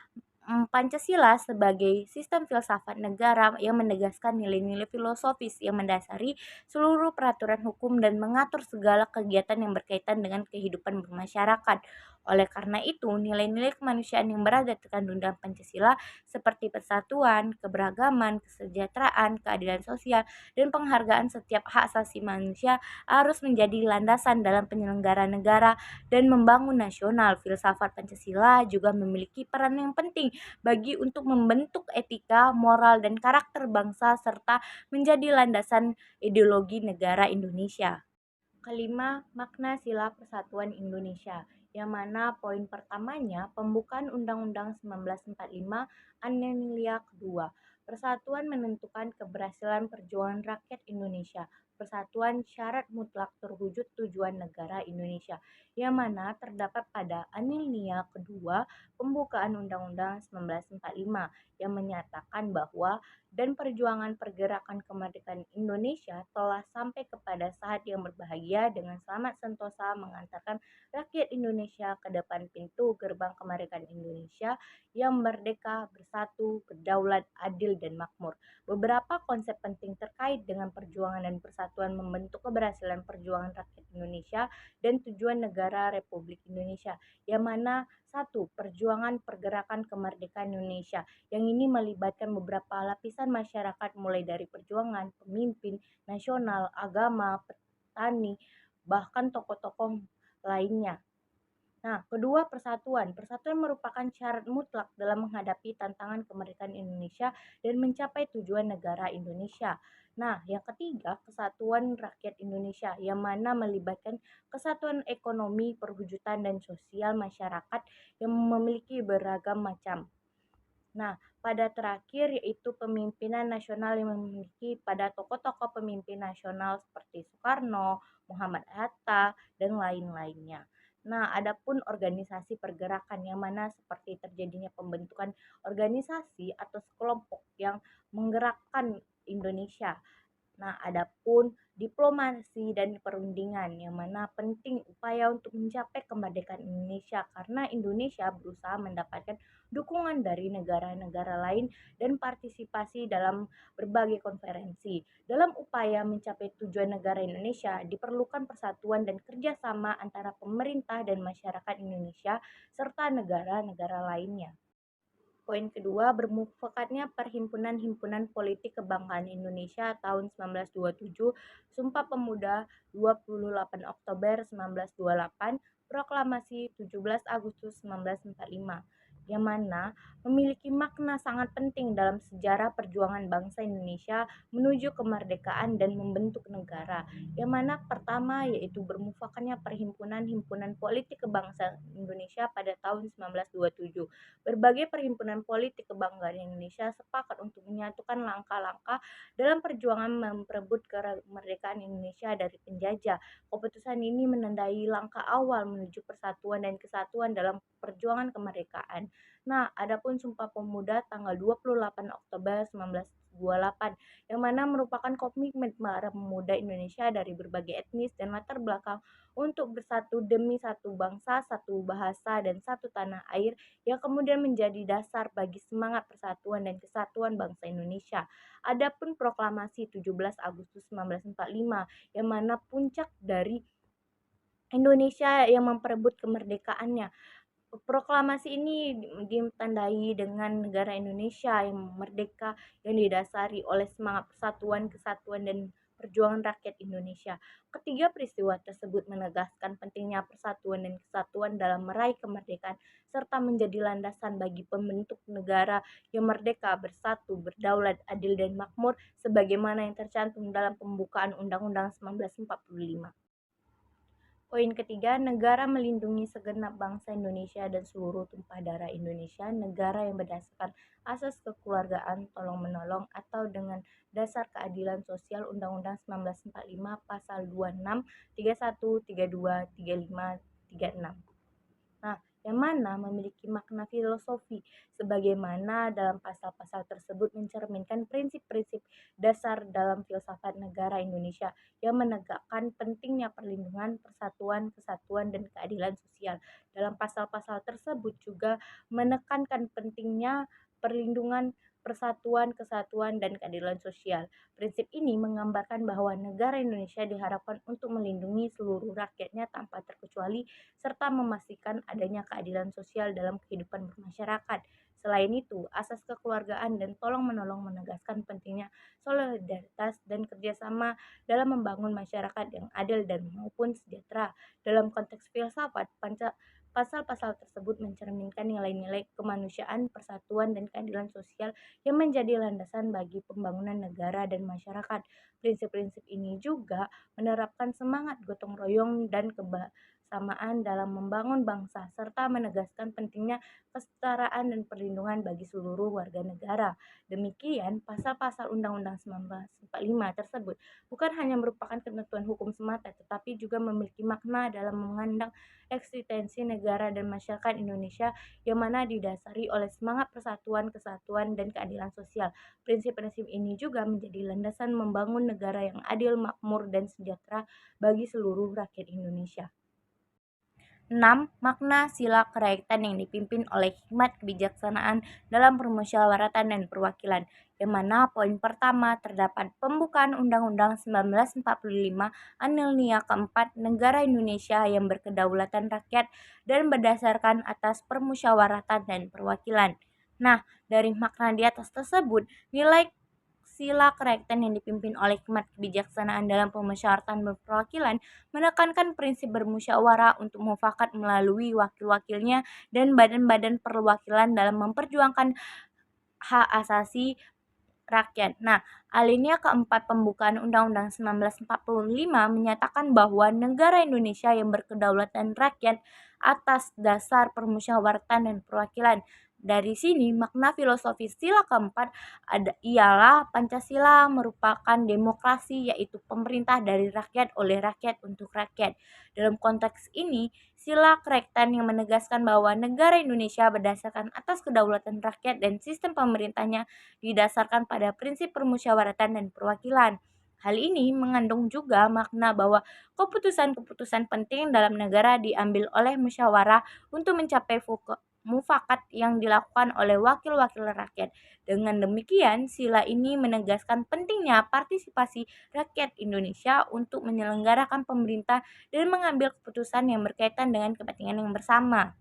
Pancasila sebagai sistem filsafat negara yang menegaskan nilai-nilai filosofis yang mendasari seluruh peraturan hukum dan mengatur segala kegiatan yang berkaitan dengan kehidupan bermasyarakat. Oleh karena itu, nilai-nilai kemanusiaan yang berada terkandung dalam Pancasila seperti persatuan, keberagaman, kesejahteraan, keadilan sosial, dan penghargaan setiap hak asasi manusia harus menjadi landasan dalam penyelenggaraan negara dan membangun nasional. Filsafat Pancasila juga memiliki peran yang penting bagi untuk membentuk etika, moral, dan karakter bangsa serta menjadi landasan ideologi negara Indonesia. Kelima, makna sila persatuan Indonesia, yang mana poin pertamanya pembukaan Undang-Undang 1945 Anelia kedua. Persatuan menentukan keberhasilan perjuangan rakyat Indonesia. Persatuan syarat mutlak terwujud tujuan negara Indonesia, yang mana terdapat pada Anelia kedua pembukaan Undang-Undang 1945 yang menyatakan bahwa dan perjuangan pergerakan kemerdekaan Indonesia telah sampai kepada saat yang berbahagia dengan selamat sentosa mengantarkan rakyat Indonesia ke depan pintu gerbang kemerdekaan Indonesia yang merdeka, bersatu, berdaulat, adil, dan makmur. Beberapa konsep penting terkait dengan perjuangan dan persatuan membentuk keberhasilan perjuangan rakyat Indonesia dan tujuan negara Republik Indonesia, yang mana satu, perjuangan pergerakan kemerdekaan Indonesia yang ini melibatkan beberapa lapisan masyarakat mulai dari perjuangan, pemimpin nasional, agama, petani, bahkan tokoh-tokoh lainnya. Nah, kedua, persatuan. Persatuan merupakan syarat mutlak dalam menghadapi tantangan kemerdekaan Indonesia dan mencapai tujuan negara Indonesia. Nah, yang ketiga, kesatuan rakyat Indonesia yang mana melibatkan kesatuan ekonomi, perwujudan, dan sosial masyarakat yang memiliki beragam macam. Nah, pada terakhir yaitu pemimpinan nasional yang memiliki pada tokoh-tokoh pemimpin nasional seperti Soekarno, Muhammad Hatta, dan lain-lainnya. Nah, adapun organisasi pergerakan yang mana seperti terjadinya pembentukan organisasi atau sekelompok yang menggerakkan Indonesia. Nah, adapun diplomasi dan perundingan yang mana penting upaya untuk mencapai kemerdekaan Indonesia karena Indonesia berusaha mendapatkan dukungan dari negara-negara lain dan partisipasi dalam berbagai konferensi. Dalam upaya mencapai tujuan negara Indonesia, diperlukan persatuan dan kerjasama antara pemerintah dan masyarakat Indonesia serta negara-negara lainnya. Poin kedua, bermufakatnya Perhimpunan Himpunan Politik Kebanggaan Indonesia tahun 1927, Sumpah Pemuda 28 Oktober 1928, Proklamasi 17 Agustus 1945, yang mana memiliki makna sangat penting dalam sejarah perjuangan bangsa Indonesia menuju kemerdekaan dan membentuk negara. Yang mana pertama yaitu bermufakatnya Perhimpunan Himpunan Politik Kebangsaan Indonesia pada tahun 1927. Berbagai perhimpunan politik kebanggaan Indonesia sepakat untuk menyatukan langkah-langkah dalam perjuangan memperebut kemerdekaan Indonesia dari penjajah. Keputusan ini menandai langkah awal menuju persatuan dan kesatuan dalam perjuangan kemerdekaan. Nah, adapun Sumpah Pemuda tanggal 28 Oktober 1928 yang mana merupakan komitmen para pemuda Indonesia dari berbagai etnis dan latar belakang untuk bersatu demi satu bangsa, satu bahasa, dan satu tanah air yang kemudian menjadi dasar bagi semangat persatuan dan kesatuan bangsa Indonesia. Adapun proklamasi 17 Agustus 1945 yang mana puncak dari Indonesia yang memperebut kemerdekaannya. Proklamasi ini ditandai dengan negara Indonesia yang merdeka yang didasari oleh semangat persatuan, kesatuan, dan perjuangan rakyat Indonesia. Ketiga peristiwa tersebut menegaskan pentingnya persatuan dan kesatuan dalam meraih kemerdekaan serta menjadi landasan bagi pembentuk negara yang merdeka, bersatu, berdaulat, adil, dan makmur sebagaimana yang tercantum dalam pembukaan Undang-Undang 1945. Poin ketiga, negara melindungi segenap bangsa Indonesia dan seluruh tumpah darah Indonesia, negara yang berdasarkan asas kekeluargaan, tolong-menolong, atau dengan dasar keadilan sosial Undang-Undang 1945 Pasal 26, 31, 32, 35, 36. Nah, yang mana memiliki makna filosofi sebagaimana dalam pasal-pasal tersebut mencerminkan prinsip-prinsip dasar dalam filsafat negara Indonesia yang menegakkan pentingnya perlindungan, persatuan, kesatuan, dan keadilan sosial. Dalam pasal-pasal tersebut juga menekankan pentingnya perlindungan, persatuan, kesatuan, dan keadilan sosial. Prinsip ini menggambarkan bahwa negara Indonesia diharapkan untuk melindungi seluruh rakyatnya tanpa terkecuali serta memastikan adanya keadilan sosial dalam kehidupan bermasyarakat. Selain itu, asas kekeluargaan dan tolong-menolong menegaskan pentingnya solidaritas dan kerjasama dalam membangun masyarakat yang adil dan maupun sejahtera. Dalam konteks filsafat, pasal-pasal tersebut mencerminkan nilai-nilai kemanusiaan, persatuan, dan keadilan sosial yang menjadi landasan bagi pembangunan negara dan masyarakat. Prinsip-prinsip ini juga menerapkan semangat gotong royong dan kebersamaan dalam membangun bangsa, serta menegaskan pentingnya kesetaraan dan perlindungan bagi seluruh warga negara. Demikian, pasal-pasal Undang-Undang 1945 tersebut bukan hanya merupakan ketentuan hukum semata, tetapi juga memiliki makna dalam mengandang eksistensi negara dan masyarakat Indonesia yang mana didasari oleh semangat persatuan, kesatuan, dan keadilan sosial. Prinsip-prinsip ini juga menjadi landasan membangun negara yang adil, makmur, dan sejahtera bagi seluruh rakyat Indonesia. 6. Makna sila kerakyatan yang dipimpin oleh hikmat kebijaksanaan dalam permusyawaratan dan perwakilan, yang mana poin pertama terdapat pembukaan Undang-Undang 1945 Alinea keempat negara Indonesia yang berkedaulatan rakyat dan berdasarkan atas permusyawaratan dan perwakilan. Nah, dari makna di atas tersebut, nilai sila kerakyatan yang dipimpin oleh hikmat kebijaksanaan dalam pemusyawaratan perwakilan menekankan prinsip bermusyawarah untuk mufakat melalui wakil-wakilnya dan badan-badan perwakilan dalam memperjuangkan hak asasi rakyat. Nah, alinea keempat pembukaan Undang-Undang 1945 menyatakan bahwa negara Indonesia yang berkedaulatan rakyat atas dasar permusyawaratan dan perwakilan. Dari sini makna filosofis sila keempat ialah Pancasila merupakan demokrasi, yaitu pemerintah dari rakyat oleh rakyat untuk rakyat. Dalam konteks ini, sila kerakyatan yang menegaskan bahwa negara Indonesia berdasarkan atas kedaulatan rakyat dan sistem pemerintahnya didasarkan pada prinsip permusyawaratan dan perwakilan. Hal ini mengandung juga makna bahwa keputusan-keputusan penting dalam negara diambil oleh musyawarah untuk mencapai mufakat yang dilakukan oleh wakil-wakil rakyat. Dengan demikian, sila ini menegaskan pentingnya partisipasi rakyat Indonesia untuk menyelenggarakan pemerintah dan mengambil keputusan yang berkaitan dengan kepentingan yang bersama.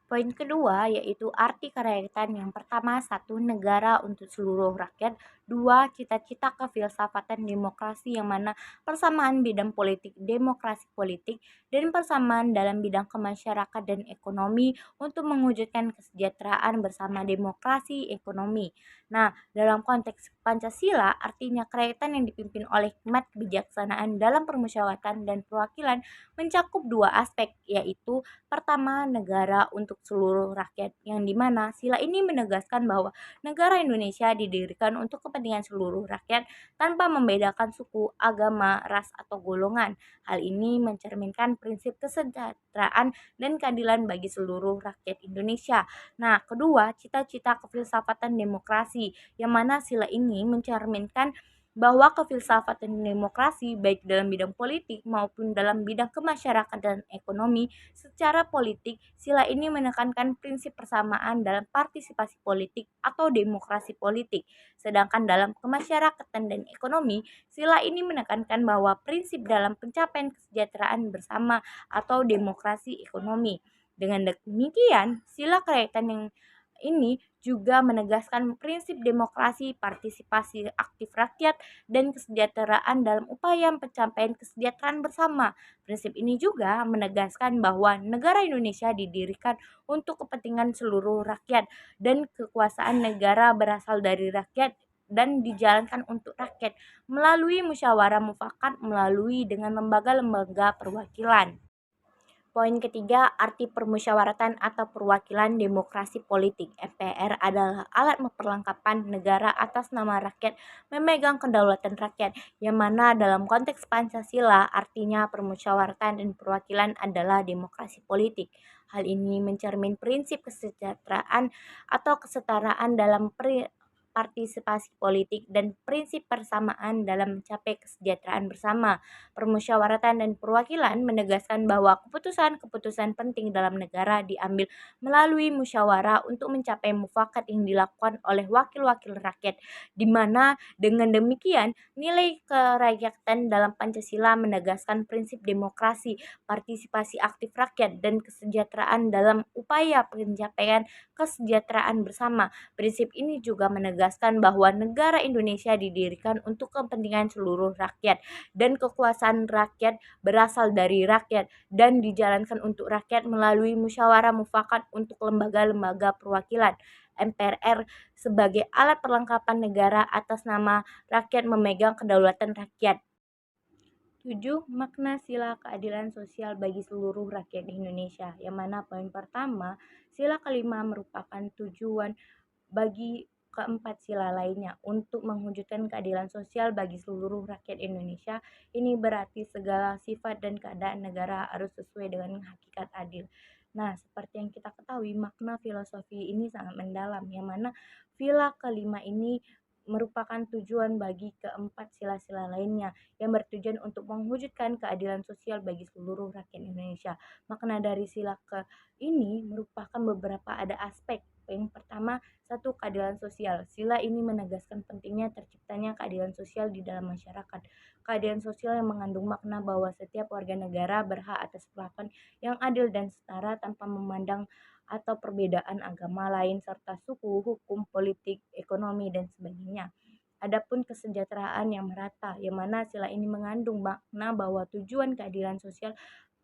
Poin kedua yaitu arti kerakyatan. Yang pertama, satu, negara untuk seluruh rakyat. Dua, cita-cita kefilsafatan demokrasi, yang mana persamaan bidang politik, demokrasi politik, dan persamaan dalam bidang kemasyarakatan dan ekonomi untuk mewujudkan kesejahteraan bersama demokrasi ekonomi. Nah, dalam konteks Pancasila, artinya kerakyatan yang dipimpin oleh hikmat kebijaksanaan dalam permusyawaratan dan perwakilan mencakup dua aspek, yaitu pertama, negara untuk seluruh rakyat, yang dimana sila ini menegaskan bahwa negara Indonesia didirikan untuk kepentingan seluruh rakyat tanpa membedakan suku, agama, ras, atau golongan. Hal ini mencerminkan prinsip kesejahteraan dan keadilan bagi seluruh rakyat Indonesia. Nah, kedua, cita-cita kefilsafatan demokrasi, yang mana sila ini mencerminkan bahwa kefilsafatan demokrasi baik dalam bidang politik maupun dalam bidang kemasyarakatan dan ekonomi. Secara politik, sila ini menekankan prinsip persamaan dalam partisipasi politik atau demokrasi politik. Sedangkan dalam kemasyarakatan dan ekonomi, sila ini menekankan bahwa prinsip dalam pencapaian kesejahteraan bersama atau demokrasi ekonomi. Dengan demikian, sila kerakyatan yang ini juga menegaskan prinsip demokrasi, partisipasi aktif rakyat, dan kesejahteraan dalam upaya pencapaian kesejahteraan bersama. Prinsip ini juga menegaskan bahwa negara Indonesia didirikan untuk kepentingan seluruh rakyat dan kekuasaan negara berasal dari rakyat dan dijalankan untuk rakyat melalui musyawarah mufakat melalui dengan lembaga-lembaga perwakilan. Poin ketiga, arti permusyawaratan atau perwakilan demokrasi politik. MPR adalah alat perlengkapan negara atas nama rakyat memegang kedaulatan rakyat, yang mana dalam konteks Pancasila artinya permusyawaratan dan perwakilan adalah demokrasi politik. Hal ini mencermin prinsip kesejahteraan atau kesetaraan dalam partisipasi politik dan prinsip persamaan dalam mencapai kesejahteraan bersama. Permusyawaratan dan perwakilan menegaskan bahwa keputusan-keputusan penting dalam negara diambil melalui musyawarah untuk mencapai mufakat yang dilakukan oleh wakil-wakil rakyat, di mana dengan demikian nilai kerakyatan dalam Pancasila menegaskan prinsip demokrasi, partisipasi aktif rakyat, dan kesejahteraan dalam upaya pencapaian kesejahteraan bersama. Prinsip ini juga menegaskan bahwa negara Indonesia didirikan untuk kepentingan seluruh rakyat dan kekuasaan rakyat berasal dari rakyat dan dijalankan untuk rakyat melalui musyawarah mufakat untuk lembaga-lembaga perwakilan. MPR sebagai alat perlengkapan negara atas nama rakyat memegang kedaulatan rakyat. 7. Makna sila keadilan sosial bagi seluruh rakyat di Indonesia, yang mana poin pertama, sila kelima merupakan tujuan bagi keempat sila lainnya untuk mewujudkan keadilan sosial bagi seluruh rakyat Indonesia. Ini berarti segala sifat dan keadaan negara harus sesuai dengan hakikat adil. Nah, seperti yang kita ketahui, makna filosofi ini sangat mendalam, yang mana sila kelima ini merupakan tujuan bagi keempat sila-sila lainnya yang bertujuan untuk mewujudkan keadilan sosial bagi seluruh rakyat Indonesia. Makna dari sila ke ini merupakan beberapa ada aspek. Yang pertama, satu, keadilan sosial. Sila ini menegaskan pentingnya terciptanya keadilan sosial di dalam masyarakat. Keadilan sosial yang mengandung makna bahwa setiap warga negara berhak atas perlakuan yang adil dan setara tanpa memandang atau perbedaan agama lain serta suku, hukum, politik, ekonomi, dan sebagainya. Adapun kesejahteraan yang merata, yang mana sila ini mengandung makna bahwa tujuan keadilan sosial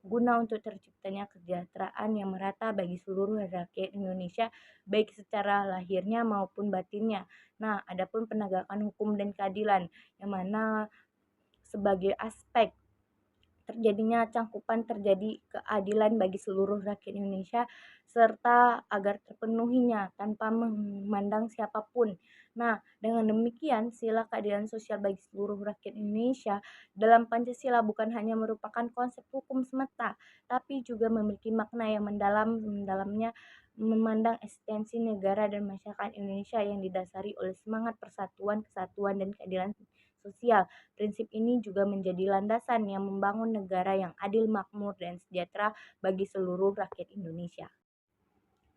guna untuk terciptanya kesejahteraan yang merata bagi seluruh rakyat Indonesia baik secara lahirnya maupun batinnya. Nah, adapun penegakan hukum dan keadilan, yang mana sebagai aspek terjadinya cangkupan terjadi keadilan bagi seluruh rakyat Indonesia serta agar terpenuhinya tanpa memandang siapapun. Nah, dengan demikian sila keadilan sosial bagi seluruh rakyat Indonesia dalam Pancasila bukan hanya merupakan konsep hukum semata, tapi juga memiliki makna yang mendalamnya memandang eksistensi negara dan masyarakat Indonesia yang didasari oleh semangat persatuan, kesatuan, dan keadilan sosial. Prinsip ini juga menjadi landasan yang membangun negara yang adil, makmur, dan sejahtera bagi seluruh rakyat Indonesia.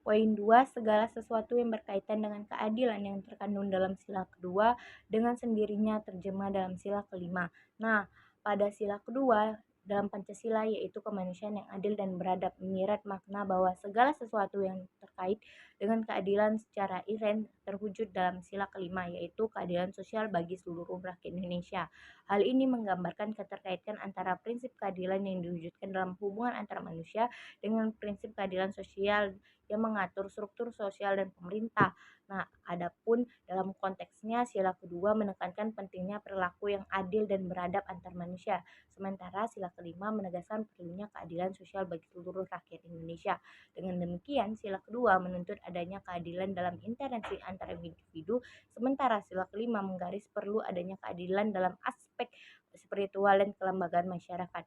Poin 2, segala sesuatu yang berkaitan dengan keadilan yang terkandung dalam sila kedua dengan sendirinya terjemah dalam sila kelima. Nah, pada sila kedua dalam Pancasila yaitu kemanusiaan yang adil dan beradab menyirat makna bahwa segala sesuatu yang terkait dengan keadilan secara inherent terwujud dalam sila kelima yaitu keadilan sosial bagi seluruh rakyat Indonesia. Hal ini menggambarkan keterkaitan antara prinsip keadilan yang diwujudkan dalam hubungan antara manusia dengan prinsip keadilan sosial yang mengatur struktur sosial dan pemerintah. Nah, adapun dalam konteksnya sila kedua menekankan pentingnya perilaku yang adil dan beradab antar manusia, sementara sila kelima menegaskan perlunya keadilan sosial bagi seluruh rakyat Indonesia. Dengan demikian, sila kedua menuntut adanya keadilan dalam interaksi antar individu, sementara sila kelima menggaris perlu adanya keadilan dalam aspek spiritual dan kelembagaan masyarakat.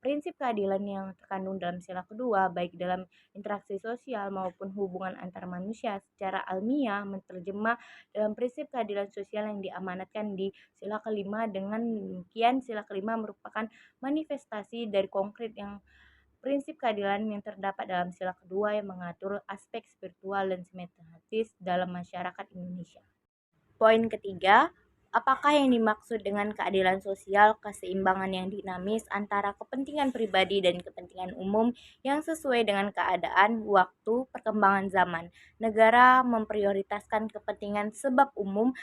Prinsip keadilan yang terkandung dalam sila kedua, baik dalam interaksi sosial maupun hubungan antar manusia secara almiah menerjemah dalam prinsip keadilan sosial yang diamanatkan di sila kelima. Dengan demikian sila kelima merupakan manifestasi dari konkret yang prinsip keadilan yang terdapat dalam sila kedua yang mengatur aspek spiritual dan semiotis dalam masyarakat Indonesia. Poin ketiga, apakah yang dimaksud dengan keadilan sosial? Keseimbangan yang dinamis antara kepentingan pribadi dan kepentingan umum yang sesuai dengan keadaan, waktu, perkembangan zaman. Negara memprioritaskan kepentingan sebab umum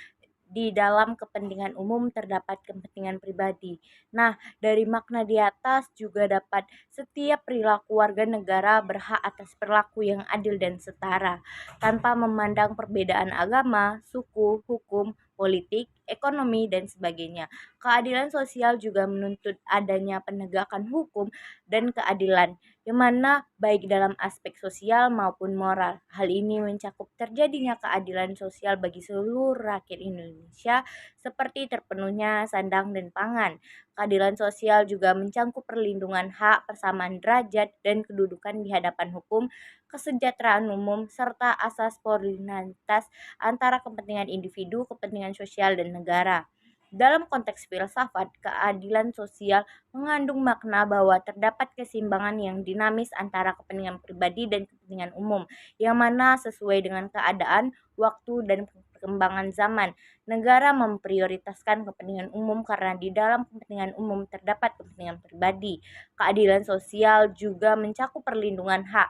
di dalam kepentingan umum terdapat kepentingan pribadi. Nah, dari makna di atas juga dapat setiap perilaku warga negara berhak atas perilaku yang adil dan setara, tanpa memandang perbedaan agama, suku, hukum, politik, ekonomi, dan sebagainya. Keadilan sosial juga menuntut adanya penegakan hukum dan keadilan, yang mana baik dalam aspek sosial maupun moral. Hal ini mencakup terjadinya keadilan sosial bagi seluruh rakyat Indonesia seperti terpenuhnya sandang dan pangan. Keadilan sosial juga mencakup perlindungan hak, persamaan derajat dan kedudukan di hadapan hukum, kesejahteraan umum, serta asas koordinalitas antara kepentingan individu, kepentingan sosial, dan negara. Dalam konteks filsafat, keadilan sosial mengandung makna bahwa terdapat keseimbangan yang dinamis antara kepentingan pribadi dan kepentingan umum, yang mana sesuai dengan keadaan, waktu, dan perkembangan zaman. Negara memprioritaskan kepentingan umum karena di dalam kepentingan umum terdapat kepentingan pribadi. Keadilan sosial juga mencakup perlindungan hak,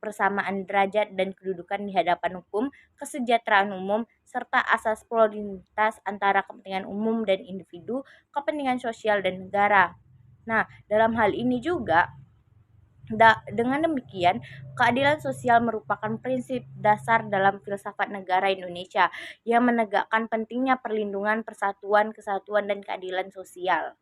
persamaan derajat dan kedudukan di hadapan hukum, kesejahteraan umum, serta asas pluralitas antara kepentingan umum dan individu, kepentingan sosial dan negara. Nah, dalam hal ini juga dengan demikian, keadilan sosial merupakan prinsip dasar dalam filsafat negara Indonesia yang menegakkan pentingnya perlindungan, persatuan, kesatuan, dan keadilan sosial.